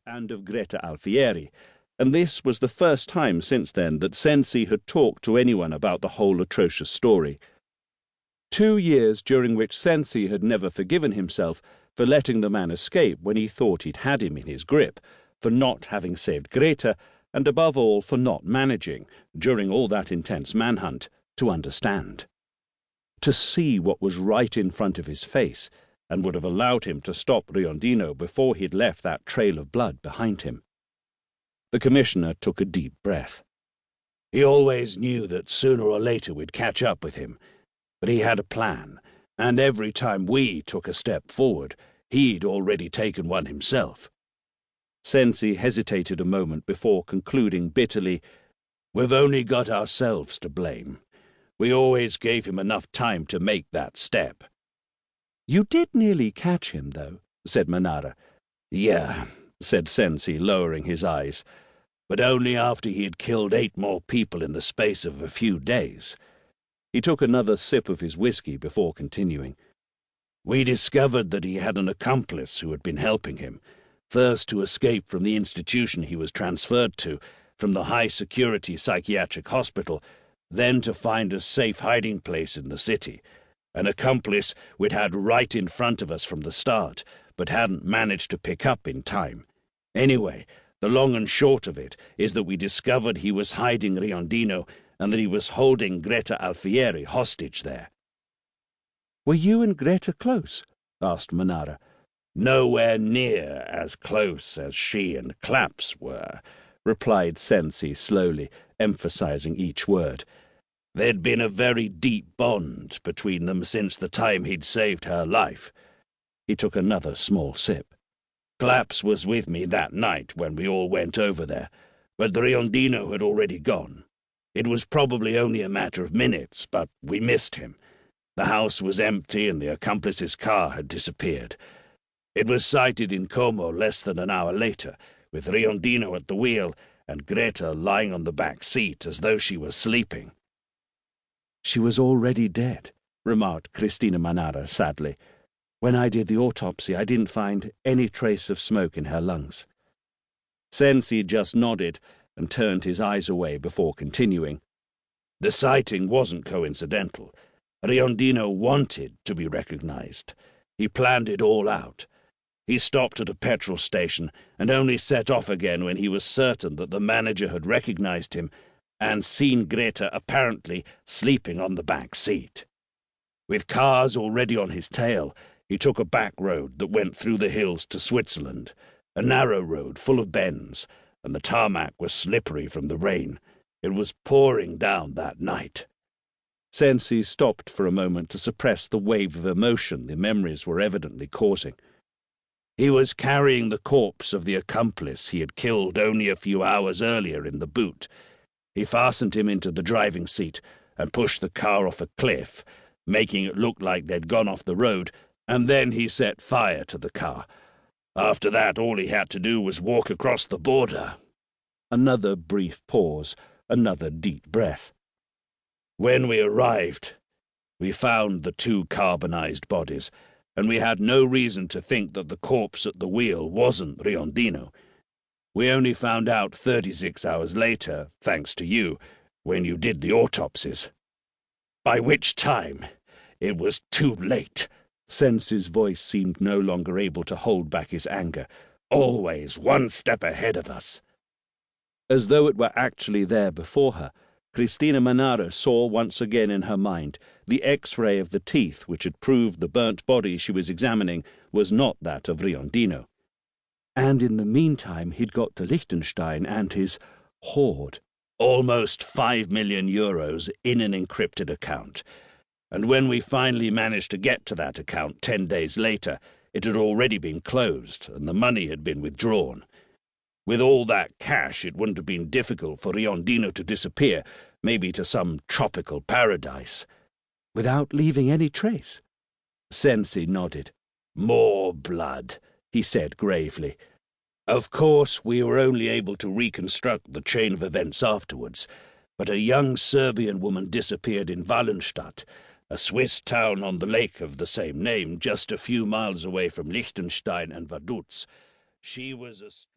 and of Greta Alfieri, and this was the first time since then that Sensi had talked to anyone about the whole atrocious story. 2 years during which Sensi had never forgiven himself for letting the man escape when he thought he'd had him in his grip, for not having saved Greta, and above all for not managing, during all that intense manhunt, to understand. To see what was right in front of his face, and would have allowed him to stop Riordino before he'd left that trail of blood behind him. The Commissioner took a deep breath. He always knew that sooner or later we'd catch up with him, but he had a plan, and every time we took a step forward, he'd already taken one himself. Sensi hesitated a moment before concluding bitterly, "We've only got ourselves to blame. We always gave him enough time to make that step." "You did nearly catch him, though," said Manara. "Yeah," said Sensi, lowering his eyes, "but only after he had killed 8 more people in the space of a few days." He took another sip of his whiskey before continuing. "We discovered that he had an accomplice who had been helping him, first to escape from the institution he was transferred to, from the high-security psychiatric hospital, then to find a safe hiding place in the city, an accomplice we'd had right in front of us from the start, but hadn't managed to pick up in time. Anyway, the long and short of it is that we discovered he was hiding Riondino, and that he was holding Greta Alfieri hostage there." "Were you and Greta close?" asked Manara. "Nowhere near as close as she and Claps were," replied Sensi slowly, emphasizing each word. "There'd been a very deep bond between them since the time he'd saved her life." He took another small sip. "Claps was with me that night when we all went over there, but the Riondino had already gone. It was probably only a matter of minutes, but we missed him. The house was empty and the accomplice's car had disappeared. It was sighted in Como less than an hour later, with Riondino at the wheel and Greta lying on the back seat as though she was sleeping." "She was already dead," remarked Christina Manara sadly. "When I did the autopsy, I didn't find any trace of smoke in her lungs." Sensi just nodded and turned his eyes away before continuing. "The sighting wasn't coincidental. Riondino wanted to be recognized. He planned it all out. He stopped at a petrol station and only set off again when he was certain that the manager had recognized him and seen Greta apparently sleeping on the back seat. With cars already on his tail, he took a back road that went through the hills to Switzerland, a narrow road full of bends, and the tarmac was slippery from the rain. It was pouring down that night." Sensi stopped for a moment to suppress the wave of emotion the memories were evidently causing. "He was carrying the corpse of the accomplice he had killed only a few hours earlier in the boot. He fastened him into the driving seat and pushed the car off a cliff, making it look like they'd gone off the road, and then he set fire to the car. After that, all he had to do was walk across the border." Another brief pause, another deep breath. "When we arrived, we found the 2 carbonized bodies, and we had no reason to think that the corpse at the wheel wasn't Riondino. We only found out 36 hours later, thanks to you, when you did the autopsies. By which time it was too late." Sensi's voice seemed no longer able to hold back his anger. "Always one step ahead of us." As though it were actually there before her, Christina Manara saw once again in her mind the X-ray of the teeth which had proved the burnt body she was examining was not that of Riondino. And in the meantime he'd got to Liechtenstein and his hoard. Almost 5 million euros in an encrypted account. And when we finally managed to get to that account 10 days later, it had already been closed and the money had been withdrawn. With all that cash, it wouldn't have been difficult for Riondino to disappear, maybe to some tropical paradise. "Without leaving any trace?" Sensi nodded. "More blood," he said gravely. "Of course, we were only able to reconstruct the chain of events afterwards, but a young Serbian woman disappeared in Wallenstadt, a Swiss town on the lake of the same name, just a few miles away from Liechtenstein and Vaduz. She was a